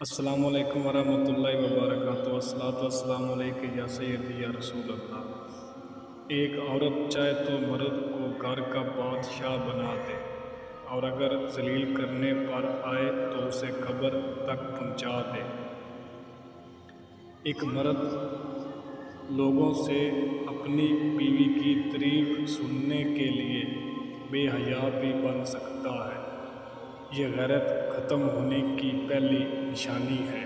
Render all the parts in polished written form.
السلام علیکم ورحمۃ اللہ وبرکاتہ۔ والصلاۃ والسلام علیک یا سیدی یا رسول اللہ۔ ایک عورت چاہے تو مرد کو گھر کا بادشاہ بنا دے، اور اگر ذلیل کرنے پر آئے تو اسے قبر تک پہنچا دے۔ ایک مرد لوگوں سے اپنی بیوی کی تعریف سننے کے لیے بے حیا بھی بن سکتا ہے۔ یہ غیرت ختم ہونے کی پہلی نشانی ہے۔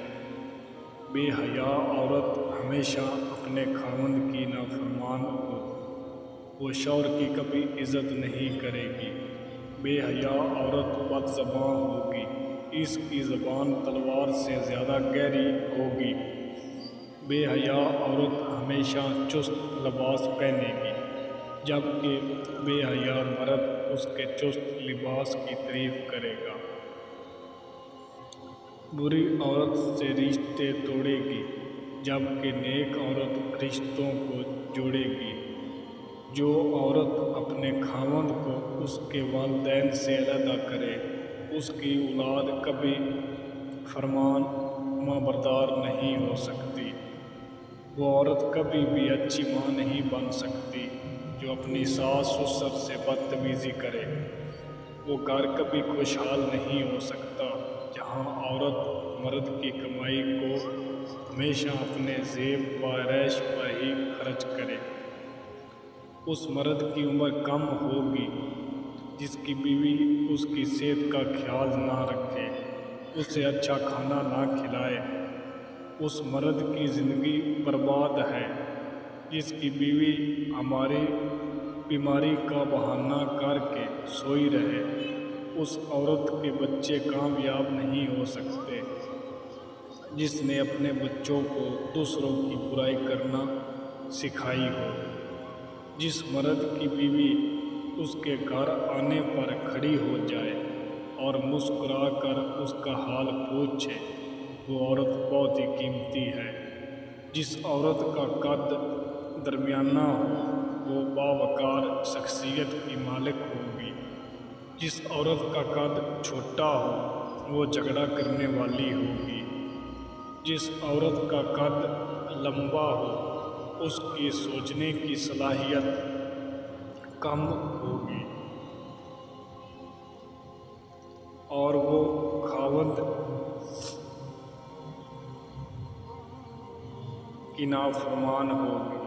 بے حیا عورت ہمیشہ اپنے خاوند کی نافرمان ہو، وہ شوہر کی کبھی عزت نہیں کرے گی۔ بے حیا عورت بد زبان ہوگی، اس کی زبان تلوار سے زیادہ گہری ہوگی۔ بے حیا عورت ہمیشہ چست لباس پہنے گی، جبکہ بے حیا مرد اس کے چست لباس کی تعریف کرے گا۔ بری عورت سے رشتے توڑے گی، جبکہ نیک عورت رشتوں کو جوڑے گی۔ جو عورت اپنے خاوند کو اس کے والدین سے علیحدہ کرے، اس کی اولاد کبھی فرمان بردار نہیں ہو سکتی۔ وہ عورت کبھی بھی اچھی ماں نہیں بن سکتی جو اپنی ساس سسر سے بدتمیزی کرے۔ وہ گھر کبھی خوشحال نہیں ہو سکتا جہاں عورت مرد کی کمائی کو ہمیشہ اپنے زیب و عیش پر ہی خرچ کرے۔ اس مرد کی عمر کم ہوگی جس کی بیوی اس کی صحت کا خیال نہ رکھے، اسے اچھا کھانا نہ کھلائے۔ اس مرد کی زندگی برباد ہے جس کی بیوی ہماری بیماری کا بہانہ کر کے سوئی رہے۔ اس عورت کے بچے کامیاب نہیں ہو سکتے جس نے اپنے بچوں کو دوسروں کی برائی کرنا سکھائی ہو۔ جس مرد کی بیوی اس کے گھر آنے پر کھڑی ہو جائے اور مسکرا کر اس کا حال پوچھے، وہ عورت بہت ہی قیمتی ہے۔ جس عورت کا قد درمیانہ ہو، وہ باوقار شخصیت کی مالک ہوگی۔ جس عورت کا قد چھوٹا ہو، وہ جھگڑا کرنے والی ہوگی۔ جس عورت کا قد لمبا ہو، اس کی سوچنے کی صلاحیت کم ہوگی اور وہ خاوند کی نافرمان ہوگی۔